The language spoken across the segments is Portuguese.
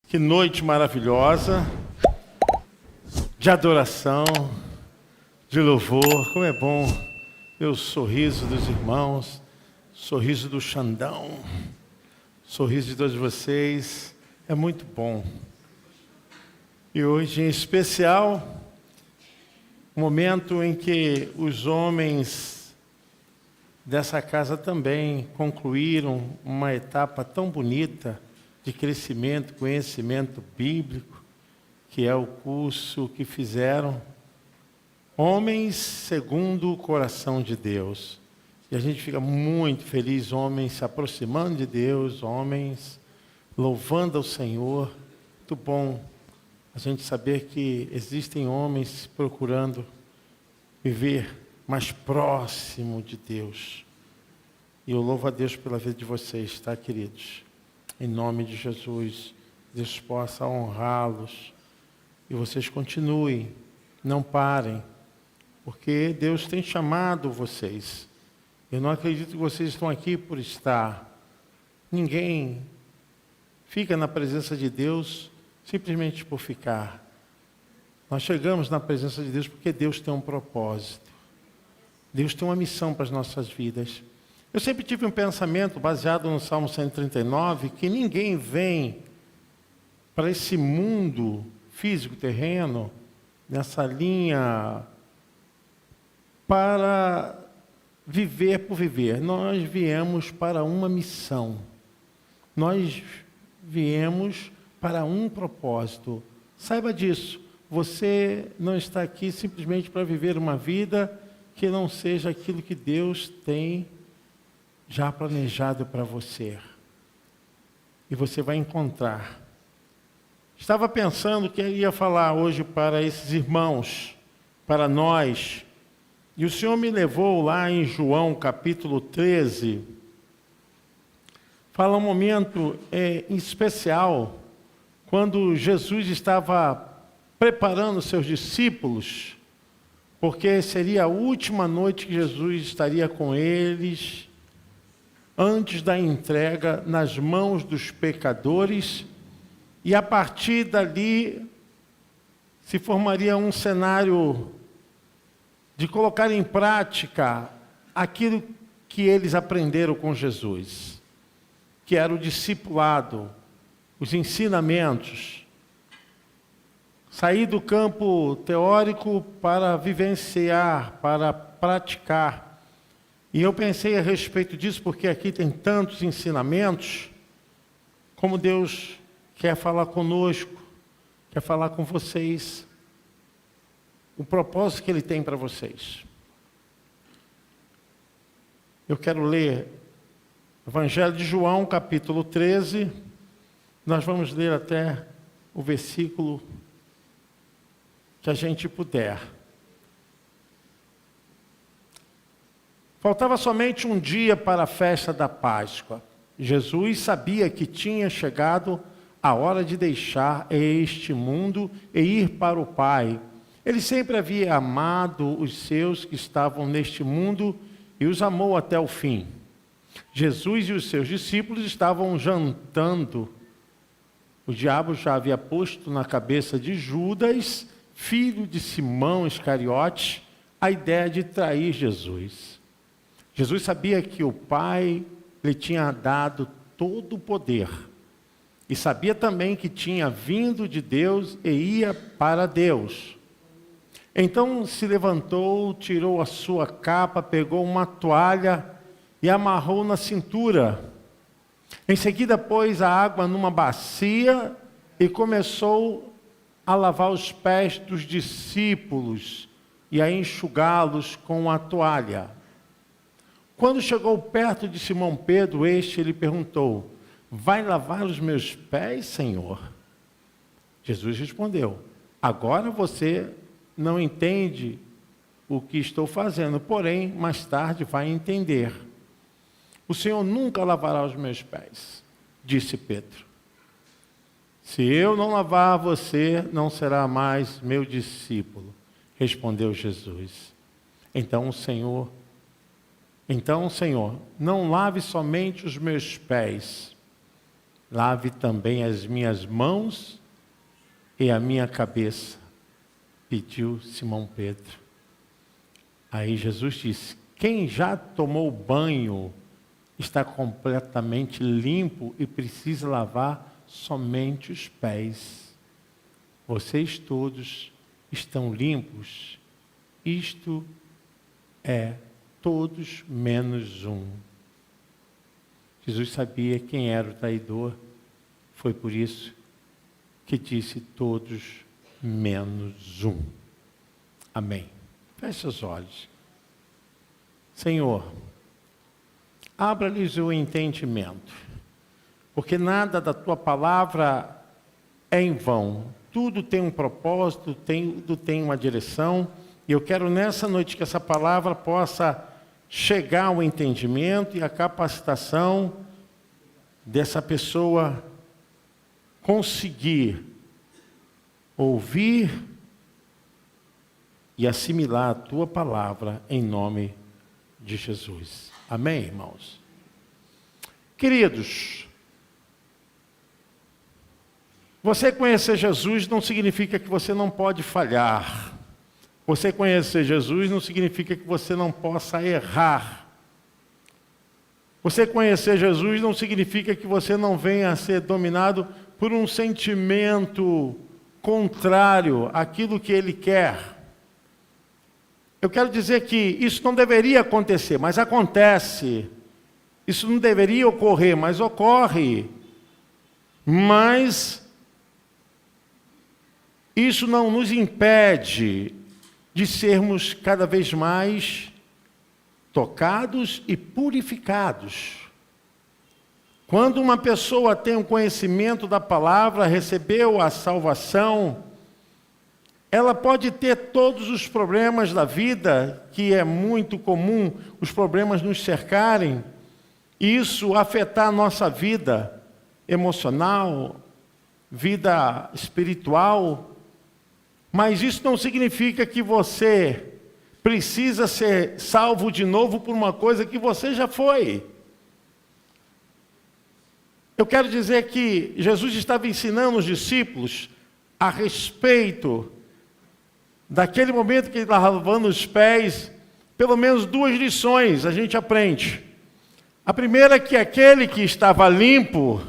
Que noite maravilhosa, de adoração, de louvor. Como é bom ver o sorriso dos irmãos, sorriso do Xandão, sorriso de todos vocês. É muito bom. E hoje, em especial, o momento em que os homens dessa casa também concluíram uma etapa tão bonita de crescimento, conhecimento bíblico, que é o curso que fizeram Homens segundo o Coração de Deus. E a gente fica muito feliz, homens se aproximando de Deus, homens louvando ao Senhor. Muito bom a gente saber que existem homens procurando viver mais próximo de Deus. E eu louvo a Deus pela vida de vocês, tá, queridos? Em nome de Jesus, Deus possa honrá-los. E vocês continuem, não parem, porque Deus tem chamado vocês. Eu não acredito que vocês estão aqui por estar. Ninguém fica na presença de Deus simplesmente por ficar. Nós chegamos na presença de Deus porque Deus tem um propósito. Deus tem uma missão para as nossas vidas. Eu sempre tive um pensamento baseado no Salmo 139, que ninguém vem para esse mundo físico, terreno, nessa linha, para viver por viver. Nós viemos para uma missão. Nós viemos para um propósito. Saiba disso. Você não está aqui simplesmente para viver uma vida que não seja aquilo que Deus tem já planejado para você. E você vai encontrar. Estava pensando que eu ia falar hoje para esses irmãos, para nós. E o Senhor me levou lá em João capítulo 13. Fala um momento especial, quando Jesus estava preparando seus discípulos, porque seria a última noite que Jesus estaria com eles, antes da entrega nas mãos dos pecadores, e a partir dali se formaria um cenário de colocar em prática aquilo que eles aprenderam com Jesus, que era o discipulado, os ensinamentos, sair do campo teórico para vivenciar, para praticar. E eu pensei a respeito disso, porque aqui tem tantos ensinamentos, como Deus quer falar conosco, quer falar com vocês, o propósito que Ele tem para vocês. Eu quero ler Evangelho de João, capítulo 13, nós vamos ler até o versículo que a gente puder. Faltava somente um dia para a festa da Páscoa. Jesus sabia que tinha chegado a hora de deixar este mundo e ir para o Pai. Ele sempre havia amado os seus que estavam neste mundo e os amou até o fim. Jesus e os seus discípulos estavam jantando. O diabo já havia posto na cabeça de Judas, filho de Simão Iscariote, a ideia de trair Jesus. Jesus sabia que o Pai lhe tinha dado todo o poder. E sabia também que tinha vindo de Deus e ia para Deus. Então se levantou, tirou a sua capa, pegou uma toalha e amarrou na cintura. Em seguida pôs a água numa bacia e começou a lavar os pés dos discípulos e a enxugá-los com a toalha. Quando chegou perto de Simão Pedro, este lhe perguntou: vai lavar os meus pés, Senhor? Jesus respondeu: agora você não entende o que estou fazendo, porém, mais tarde vai entender. O Senhor nunca lavará os meus pés, disse Pedro. Se eu não lavar você, não será mais meu discípulo, respondeu Jesus. Então, Senhor, não lave somente os meus pés, lave também as minhas mãos e a minha cabeça, pediu Simão Pedro. Aí Jesus disse: quem já tomou banho está completamente limpo e precisa lavar somente os pés. Vocês todos estão limpos. Isto é, todos menos um. Jesus sabia quem era o traidor. Foi por isso que disse todos menos um. Amém. Feche os olhos. Senhor, abra-lhes o entendimento, porque nada da tua palavra é em vão. Tudo tem um propósito, tudo tem uma direção. E eu quero nessa noite que essa palavra possa chegar ao entendimento e à capacitação dessa pessoa conseguir ouvir e assimilar a tua palavra em nome de Jesus. Amém, irmãos? Queridos, você conhecer Jesus não significa que você não pode falhar. Você conhecer Jesus não significa que você não possa errar. Você conhecer Jesus não significa que você não venha a ser dominado por um sentimento contrário àquilo que Ele quer. Eu quero dizer que isso não deveria acontecer, mas acontece. Isso não deveria ocorrer, mas ocorre. Mas isso não nos impede de sermos cada vez mais tocados e purificados. Quando uma pessoa tem um conhecimento da palavra, recebeu a salvação, ela pode ter todos os problemas da vida, que é muito comum, os problemas nos cercarem, e isso afetar a nossa vida emocional, vida espiritual. Mas isso não significa que você precisa ser salvo de novo por uma coisa que você já foi. Eu quero dizer que Jesus estava ensinando os discípulos a respeito daquele momento que ele estava lavando os pés. Pelo menos duas lições a gente aprende. A primeira é que aquele que estava limpo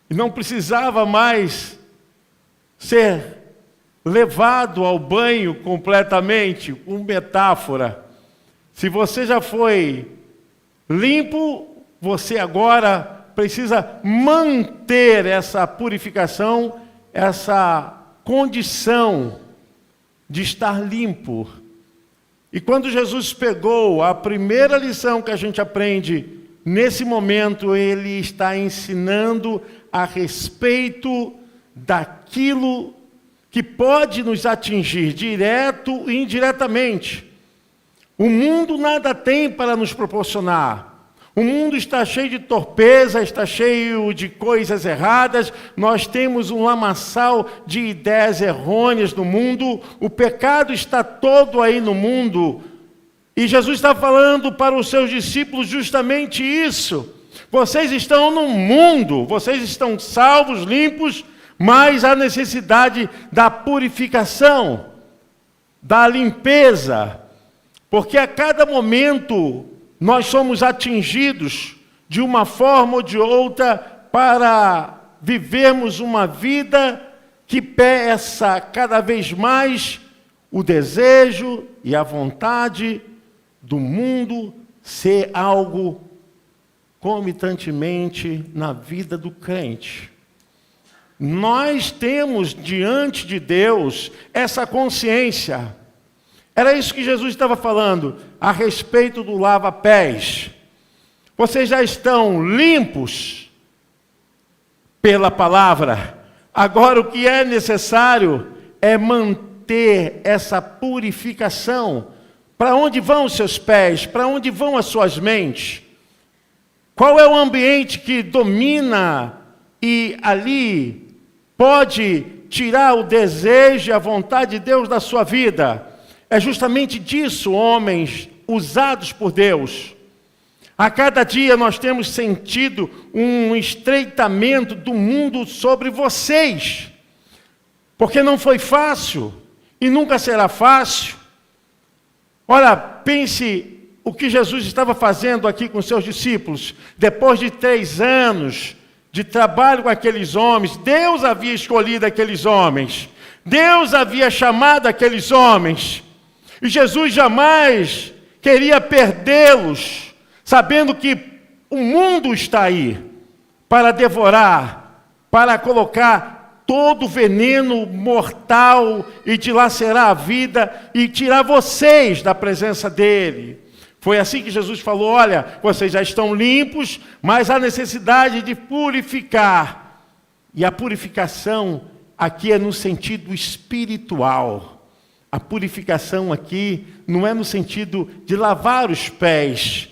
e não precisava mais ser levado ao banho completamente, com metáfora. Se você já foi limpo, você agora precisa manter essa purificação, essa condição de estar limpo. E quando Jesus pegou a primeira lição que a gente aprende, nesse momento ele está ensinando a respeito daquilo que pode nos atingir direto e indiretamente. O mundo nada tem para nos proporcionar. O mundo está cheio de torpeza, está cheio de coisas erradas. Nós temos um lamaçal de ideias errôneas no mundo. O pecado está todo aí no mundo. E Jesus está falando para os seus discípulos justamente isso. Vocês estão no mundo, vocês estão salvos, limpos, mas há necessidade da purificação, da limpeza, porque a cada momento nós somos atingidos de uma forma ou de outra para vivermos uma vida que peça cada vez mais o desejo e a vontade do mundo ser algo comitantemente na vida do crente. Nós temos diante de Deus essa consciência. Era isso que Jesus estava falando a respeito do lava-pés. Vocês já estão limpos pela palavra. Agora o que é necessário é manter essa purificação. Para onde vão os seus pés? Para onde vão as suas mentes? Qual é o ambiente que domina e ali pode tirar o desejo e a vontade de Deus da sua vida? É justamente disso, homens usados por Deus. A cada dia nós temos sentido um estreitamento do mundo sobre vocês. Porque não foi fácil e nunca será fácil. Olha, pense o que Jesus estava fazendo aqui com seus discípulos. Depois de 3 anos de trabalho com aqueles homens, Deus havia escolhido aqueles homens. Deus havia chamado aqueles homens. E Jesus jamais queria perdê-los, sabendo que o mundo está aí para devorar, para colocar todo o veneno mortal e dilacerar a vida e tirar vocês da presença dele. Foi assim que Jesus falou: olha, vocês já estão limpos, mas há necessidade de purificar. E a purificação aqui é no sentido espiritual. A purificação aqui não é no sentido de lavar os pés,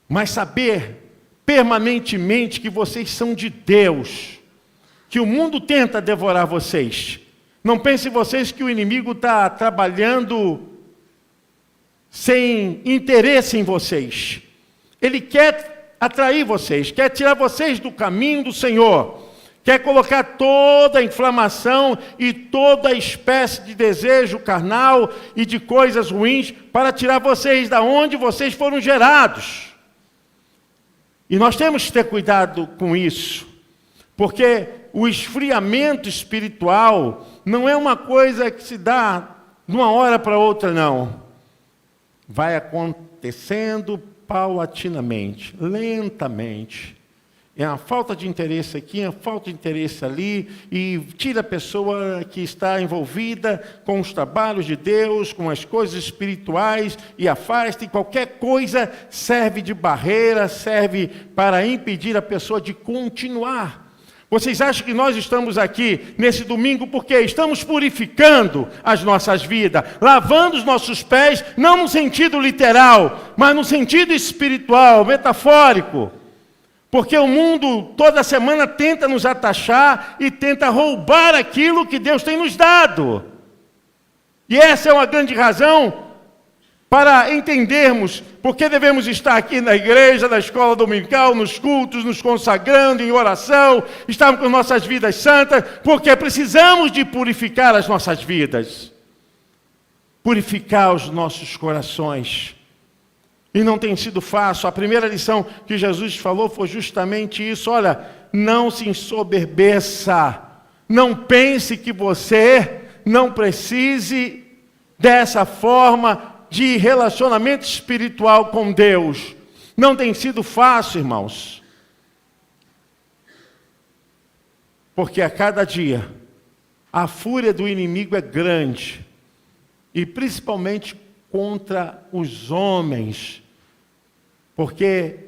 mas saber permanentemente que vocês são de Deus, que o mundo tenta devorar vocês. Não pensem vocês que o inimigo está trabalhando sem interesse em vocês. Ele quer atrair vocês, quer tirar vocês do caminho do Senhor, quer colocar toda a inflamação e toda a espécie de desejo carnal e de coisas ruins para tirar vocês da onde vocês foram gerados. E nós temos que ter cuidado com isso, porque o esfriamento espiritual não é uma coisa que se dá de uma hora para outra, não. Vai acontecendo paulatinamente, lentamente. É uma falta de interesse aqui, é uma falta de interesse ali, e tira a pessoa que está envolvida com os trabalhos de Deus, com as coisas espirituais, e afasta, e qualquer coisa serve de barreira, serve para impedir a pessoa de continuar. Vocês acham que nós estamos aqui nesse domingo porque estamos purificando as nossas vidas, lavando os nossos pés, não no sentido literal, mas no sentido espiritual, metafórico. Porque o mundo toda semana tenta nos atachar e tenta roubar aquilo que Deus tem nos dado. E essa é uma grande razão para entendermos por que devemos estar aqui na igreja, na escola dominical, nos cultos, nos consagrando em oração, estarmos com nossas vidas santas, porque precisamos de purificar as nossas vidas, purificar os nossos corações. E não tem sido fácil. A primeira lição que Jesus falou foi justamente isso: olha, não se ensoberbeça, não pense que você não precise dessa forma de relacionamento espiritual com Deus. Não tem sido fácil, irmãos. Porque a cada dia a fúria do inimigo é grande. E principalmente contra os homens. Porque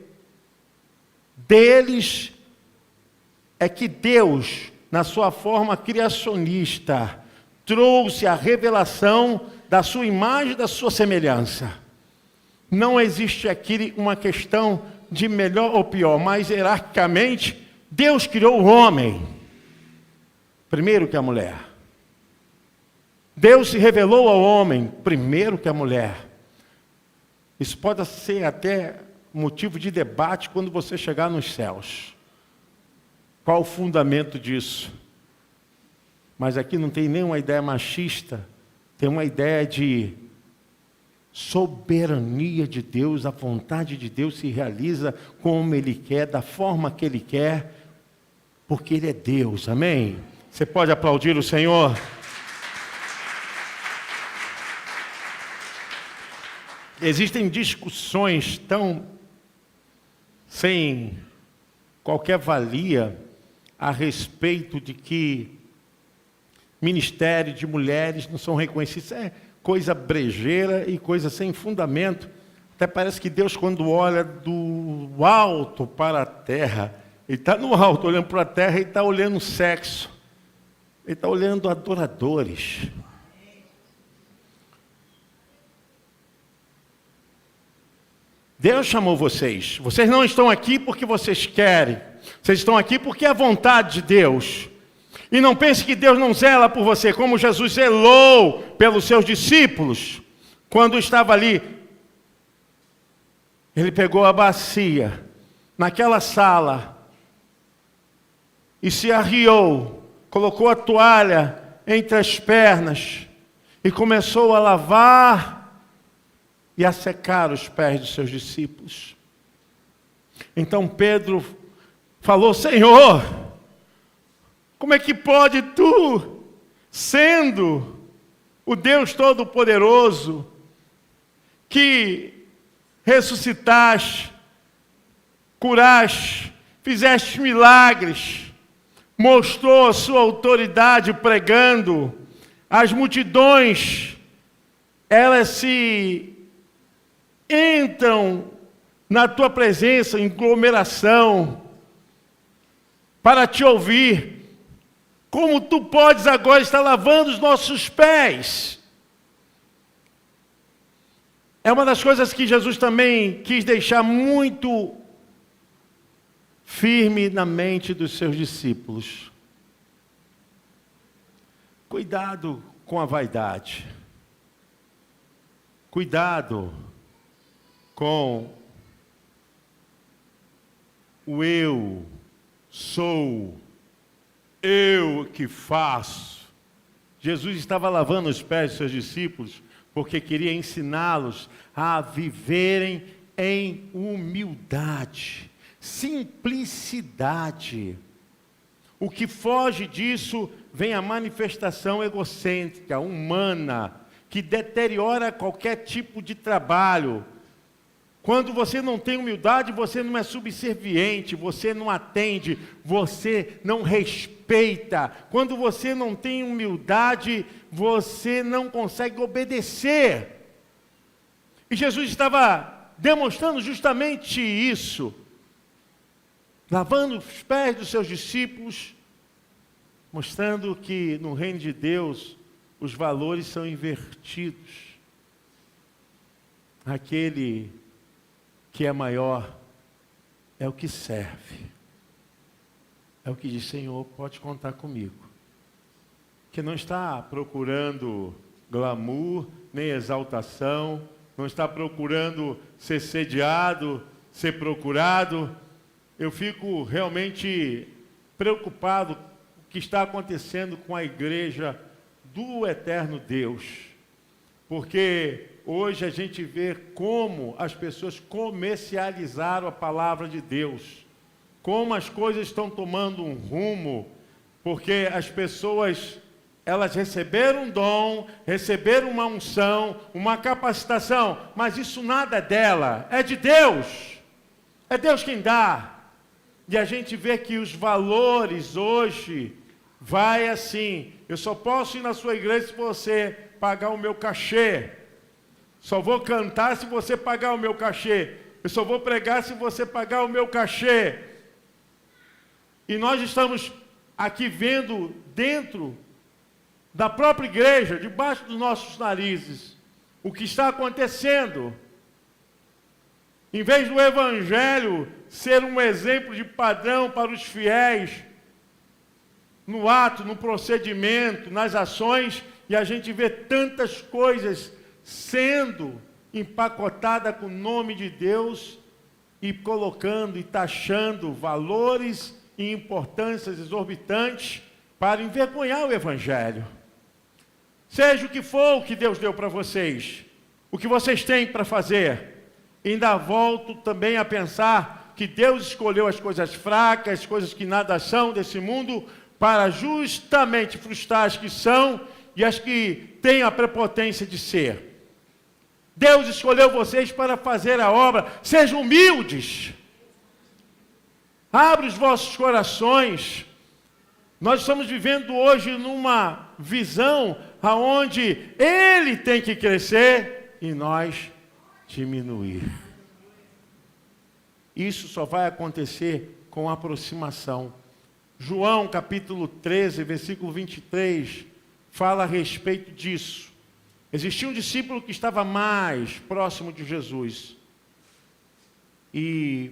deles é que Deus, na sua forma criacionista, trouxe a revelação da sua imagem e da sua semelhança. Não existe aqui uma questão de melhor ou pior, mas hierarquicamente, Deus criou o homem primeiro que a mulher. Deus se revelou ao homem primeiro que a mulher. Isso pode ser até motivo de debate quando você chegar nos céus. Qual o fundamento disso? Mas aqui não tem nenhuma ideia machista, tem uma ideia de soberania de Deus. A vontade de Deus se realiza como Ele quer, da forma que Ele quer, porque Ele é Deus, amém? Você pode aplaudir o Senhor? Existem discussões tão sem qualquer valia a respeito de que ministério de mulheres não são reconhecidos. É coisa brejeira e coisa sem fundamento. Até parece que Deus, quando olha do alto para a terra, Ele está no alto olhando para a terra e está olhando o sexo. Ele está olhando adoradores. Deus chamou vocês. Vocês não estão aqui porque vocês querem. Vocês estão aqui porque é a vontade de Deus. E não pense que Deus não zela por você, como Jesus zelou pelos seus discípulos, quando estava ali Ele pegou a bacia, naquela sala, e se arriou, colocou a toalha entre as pernas, e começou a lavar e a secar os pés dos seus discípulos. Então Pedro falou: Senhor, como é que pode tu, sendo o Deus Todo-Poderoso, que ressuscitaste, curaste, fizeste milagres, mostrou a sua autoridade pregando, as multidões, elas se entram na tua presença em aglomeração para te ouvir, como tu podes agora estar lavando os nossos pés? É uma das coisas que Jesus também quis deixar muito firme na mente dos seus discípulos. Cuidado com a vaidade. Cuidado com o eu sou, eu que faço. Jesus estava lavando os pés dos seus discípulos porque queria ensiná-los a viverem em humildade, simplicidade. O que foge disso vem a manifestação egocêntrica, humana, que deteriora qualquer tipo de trabalho. Quando você não tem humildade, você não é subserviente, você não atende, você não respeita. Quando você não tem humildade, você não consegue obedecer. E Jesus estava demonstrando justamente isso, lavando os pés dos seus discípulos, mostrando que no reino de Deus os valores são invertidos. Aquele que é maior é o que serve. É o que diz: Senhor, pode contar comigo. Que não está procurando glamour, nem exaltação, não está procurando ser sediado, ser procurado. Eu fico realmente preocupado com o que está acontecendo com a igreja do eterno Deus. Porque hoje a gente vê como as pessoas comercializaram a palavra de Deus, como as coisas estão tomando um rumo, porque as pessoas, elas receberam um dom, receberam uma unção, uma capacitação, mas isso nada é dela, é de Deus, é Deus quem dá. E a gente vê que os valores hoje vai assim: eu só posso ir na sua igreja se você pagar o meu cachê. Só vou cantar se você pagar o meu cachê. Eu só vou pregar se você pagar o meu cachê. E nós estamos aqui vendo dentro da própria igreja, debaixo dos nossos narizes, o que está acontecendo. Em vez do evangelho ser um exemplo de padrão para os fiéis, no ato, no procedimento, nas ações, e a gente vê tantas coisas sendo empacotada com o nome de Deus e colocando e taxando valores e importâncias exorbitantes para envergonhar o evangelho. Seja o que for o que Deus deu para vocês, o que vocês têm para fazer, ainda volto também a pensar que Deus escolheu as coisas fracas, as coisas que nada são desse mundo, para justamente frustrar as que são e as que têm a prepotência de ser. Deus escolheu vocês para fazer a obra. Sejam humildes. Abra os vossos corações. Nós estamos vivendo hoje numa visão aonde Ele tem que crescer e nós diminuir. Isso só vai acontecer com aproximação. João capítulo 13, versículo 23, fala a respeito disso. Existia um discípulo que estava mais próximo de Jesus. E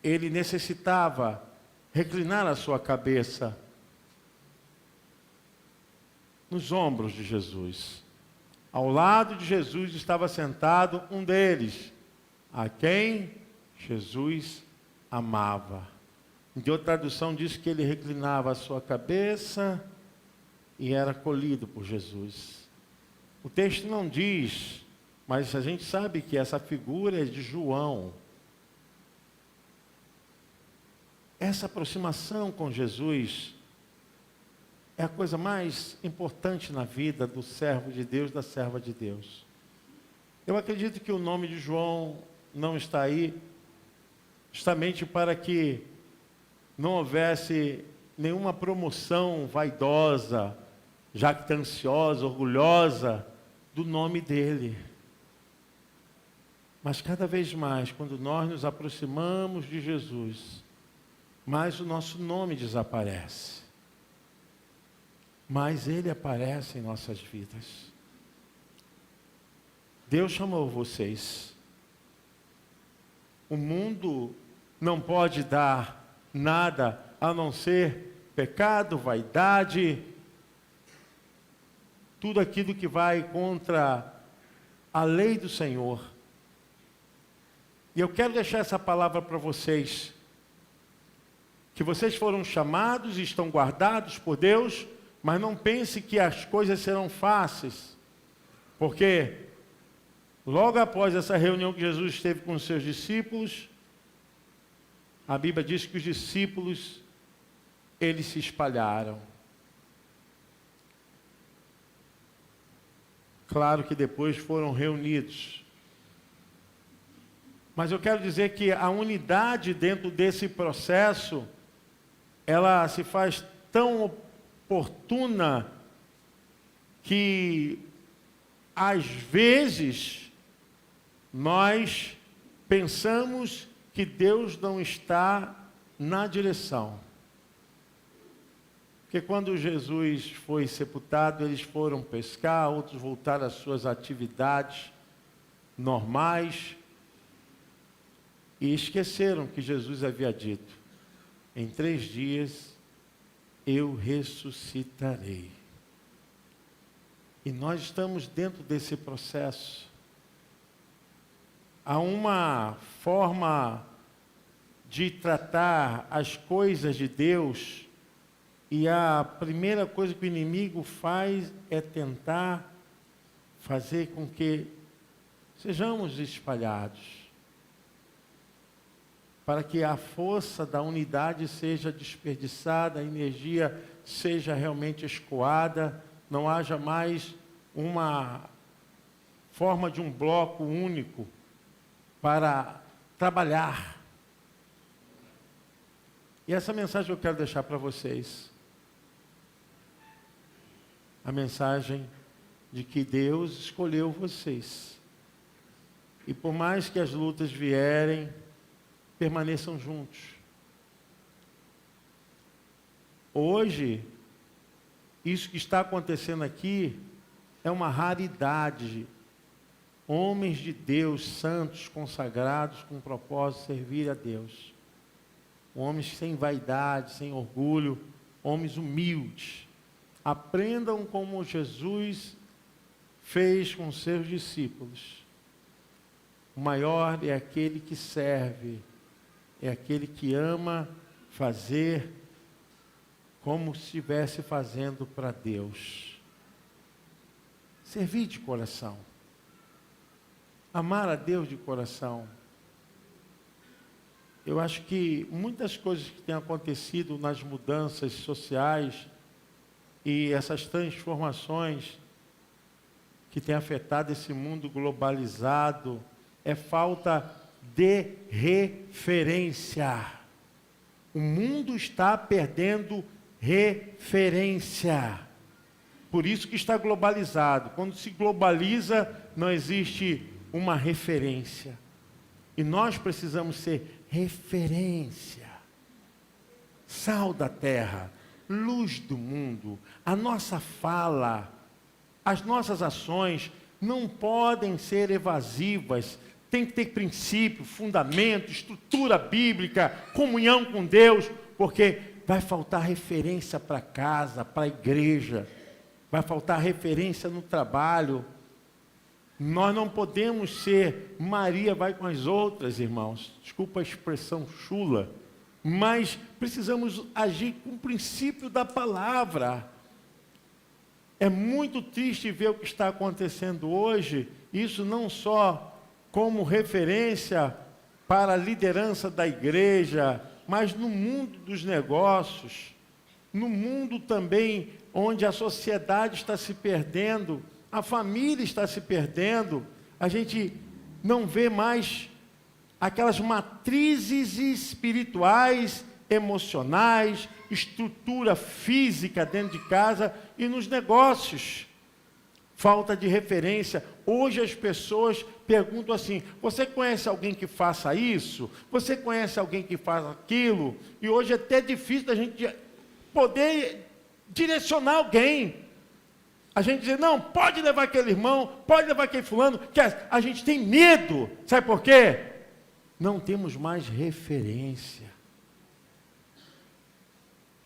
ele necessitava reclinar a sua cabeça nos ombros de Jesus. Ao lado de Jesus estava sentado um deles, a quem Jesus amava. Em outra tradução diz que ele reclinava a sua cabeça e era acolhido por Jesus. O texto não diz, mas a gente sabe que essa figura é de João. Essa aproximação com Jesus é a coisa mais importante na vida do servo de Deus, da serva de Deus. Eu acredito que o nome de João não está aí justamente para que não houvesse nenhuma promoção vaidosa, jactanciosa, orgulhosa do nome dele. Mas cada vez mais, quando nós nos aproximamos de Jesus, mais o nosso nome desaparece. Mas ele aparece em nossas vidas. Deus chamou vocês. O mundo não pode dar nada a não ser pecado, vaidade, tudo aquilo que vai contra a lei do Senhor. E eu quero deixar essa palavra para vocês, que vocês foram chamados e estão guardados por Deus, mas não pense que as coisas serão fáceis, porque logo após essa reunião que Jesus teve com os seus discípulos, a Bíblia diz que os discípulos, eles se espalharam. Claro que depois foram reunidos. Mas eu quero dizer que a unidade dentro desse processo, ela se faz tão oportuna que, às vezes, nós pensamos que Deus não está na direção. Porque quando Jesus foi sepultado, eles foram pescar, outros voltaram às suas atividades normais e esqueceram que Jesus havia dito: em 3 dias eu ressuscitarei. E nós estamos dentro desse processo. Há uma forma de tratar as coisas de Deus, e a primeira coisa que o inimigo faz é tentar fazer com que sejamos espalhados, para que a força da unidade seja desperdiçada, a energia seja realmente escoada, não haja mais uma forma de um bloco único para trabalhar. E essa mensagem eu quero deixar para vocês. A mensagem de que Deus escolheu vocês. E por mais que as lutas vierem, permaneçam juntos. Hoje, isso que está acontecendo aqui é uma raridade. Homens de Deus, santos, consagrados, com propósito de servir a Deus. Homens sem vaidade, sem orgulho, homens humildes. Aprendam como Jesus fez com seus discípulos. O maior é aquele que serve, é aquele que ama fazer como se estivesse fazendo para Deus. Servir de coração. Amar a Deus de coração. Eu acho que muitas coisas que têm acontecido nas mudanças sociais e essas transformações que têm afetado esse mundo globalizado é falta de referência. O mundo está perdendo referência. Por isso que está globalizado. Quando se globaliza, não existe uma referência. E nós precisamos ser referência. Sal da terra, luz do mundo. A nossa fala, as nossas ações não podem ser evasivas. Tem que ter princípio, fundamento, estrutura bíblica, comunhão com Deus, porque vai faltar referência para casa, para a igreja, vai faltar referência no trabalho. Nós não podemos ser Maria vai com as outras, irmãos. Desculpa a expressão chula. Mas precisamos agir com o princípio da palavra. É muito triste ver o que está acontecendo hoje. Isso não só como referência para a liderança da igreja, mas no mundo dos negócios, no mundo também onde a sociedade está se perdendo, a família está se perdendo, a gente não vê mais aquelas matrizes espirituais, emocionais, estrutura física dentro de casa e nos negócios. Falta de referência. Hoje as pessoas perguntam assim: você conhece alguém que faça isso? Você conhece alguém que faça aquilo? E hoje é até difícil da gente poder direcionar alguém. A gente diz: não, pode levar aquele irmão, pode levar aquele fulano, que a gente tem medo. Sabe por quê? Não temos mais referência.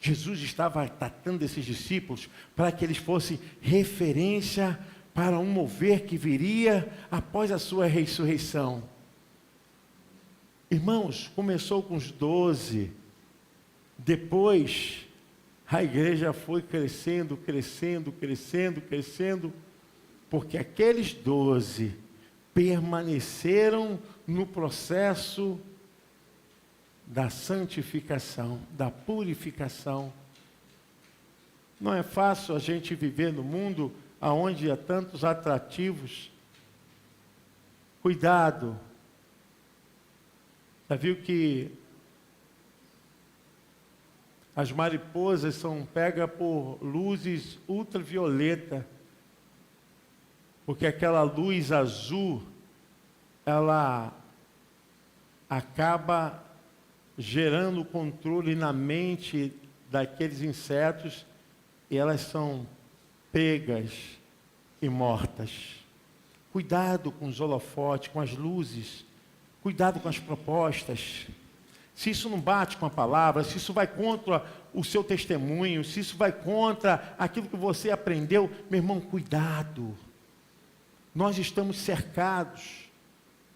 Jesus estava tratando desses discípulos para que eles fossem referência para um mover que viria após a sua ressurreição. Irmãos, começou com os 12, depois a igreja foi crescendo, porque aqueles 12 permaneceram no processo da santificação, da purificação. Não é fácil a gente viver no mundo onde há tantos atrativos. Cuidado. Já viu que as mariposas são pegas por luzes ultravioleta, porque aquela luz azul, ela acaba gerando controle na mente daqueles insetos e elas são pegas e mortas. Cuidado com os holofotes, com as luzes, cuidado com as propostas. Se isso não bate com a palavra, se isso vai contra o seu testemunho, se isso vai contra aquilo que você aprendeu, meu irmão, cuidado. Nós estamos cercados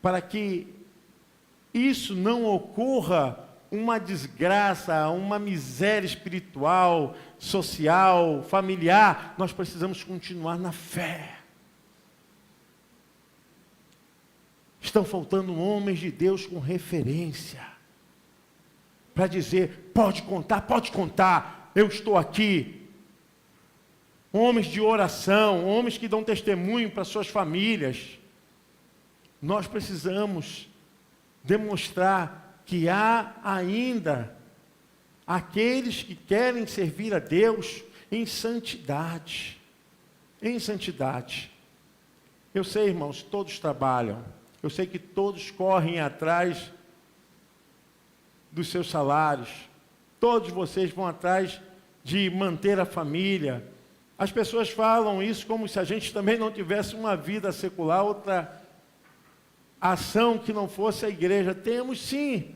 para que isso não ocorra uma desgraça, uma miséria espiritual, social, familiar. Nós precisamos continuar na fé. Estão faltando homens de Deus com referência, para dizer: pode contar, eu estou aqui. Homens de oração, homens que dão testemunho para suas famílias. Nós precisamos demonstrar que há ainda aqueles que querem servir a Deus em santidade. Em santidade. Eu sei, irmãos, todos trabalham. Eu sei que todos correm atrás dos seus salários. Todos vocês vão atrás de manter a família. As pessoas falam isso como se a gente também não tivesse uma vida secular, outra ação que não fosse a igreja. Temos sim,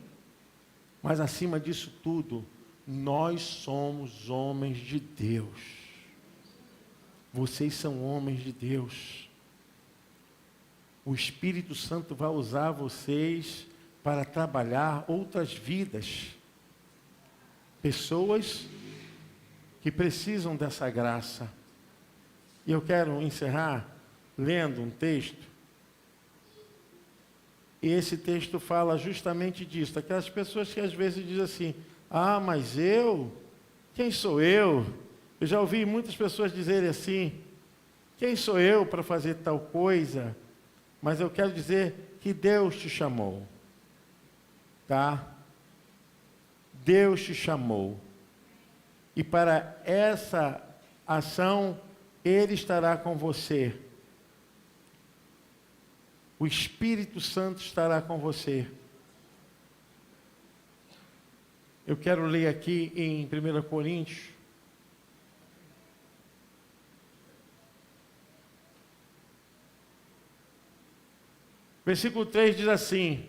mas acima disso tudo, nós somos homens de Deus. Vocês são homens de Deus. O Espírito Santo vai usar vocês para trabalhar outras vidas. Pessoas que precisam dessa graça. E eu quero encerrar lendo um texto. E esse texto fala justamente disso. Aquelas pessoas que às vezes dizem assim: ah, mas eu? Quem sou eu? Eu já ouvi muitas pessoas dizerem assim: quem sou eu para fazer tal coisa? Mas eu quero dizer que Deus te chamou. Tá? Deus te chamou. E para essa ação, Ele estará com você. O Espírito Santo estará com você. Eu quero ler aqui em 1 Coríntios. Versículo 3 diz assim: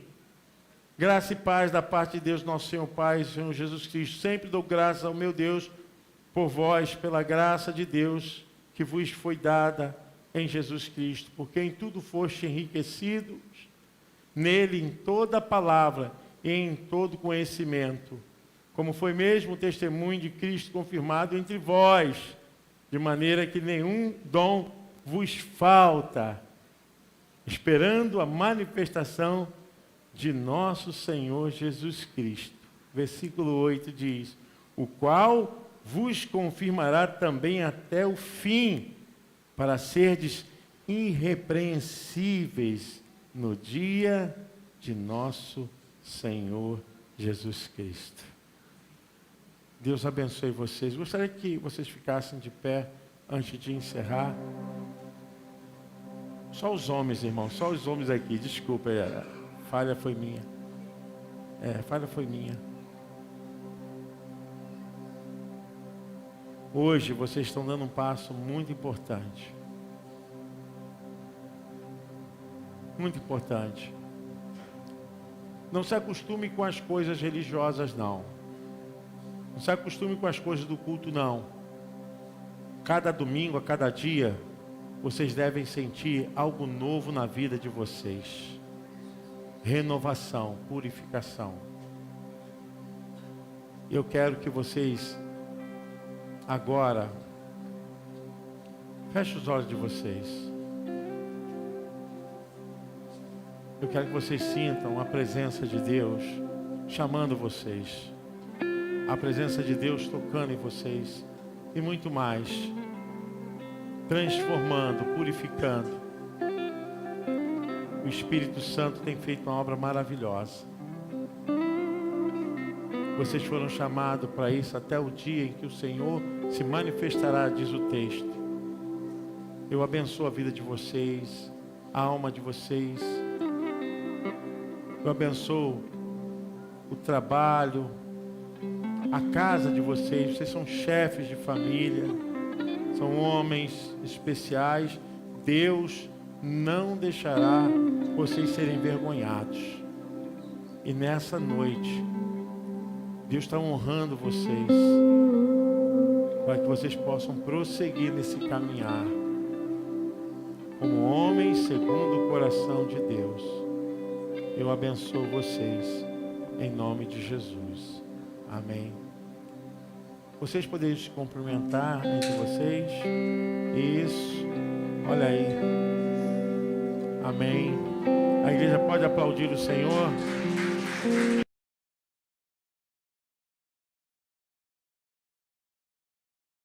graça e paz da parte de Deus, nosso Senhor Pai, Senhor Jesus Cristo. Sempre dou graças ao meu Deus por vós, pela graça de Deus que vos foi dada em Jesus Cristo, porque em tudo foste enriquecidos, nele em toda palavra e em todo conhecimento, como foi mesmo o testemunho de Cristo confirmado entre vós, de maneira que nenhum dom vos falta, esperando a manifestação de nosso Senhor Jesus Cristo. Versículo 8 diz: o qual vos confirmará também até o fim, para serdes irrepreensíveis no dia de nosso Senhor Jesus Cristo. Deus abençoe vocês. Gostaria que vocês ficassem de pé antes de encerrar. Só os homens, irmão, só os homens aqui. Desculpa, falha foi minha. Falha foi minha. Hoje vocês estão dando um passo muito importante. Muito importante. Não se acostume com as coisas religiosas, não. Não se acostume com as coisas do culto, não. Cada domingo, a cada dia, vocês devem sentir algo novo na vida de vocês. Renovação, purificação. Eu quero que vocês, agora, fechem os olhos de vocês. Eu quero que vocês sintam a presença de Deus chamando vocês. A presença de Deus tocando em vocês. E muito mais. Transformando, purificando. O Espírito Santo tem feito uma obra maravilhosa. Vocês foram chamados para isso até o dia em que o Senhor se manifestará, diz o texto. Eu abençoo a vida de vocês, a alma de vocês. Eu abençoo o trabalho, a casa de vocês. Vocês são chefes de família, são homens especiais. Deus não deixará vocês serem envergonhados. E nessa noite, Deus está honrando vocês, para que vocês possam prosseguir nesse caminhar, como homens segundo o coração de Deus. Eu abençoo vocês, em nome de Jesus. Amém. Vocês poderiam se cumprimentar entre vocês? Isso. Olha aí. Amém. A igreja pode aplaudir o Senhor.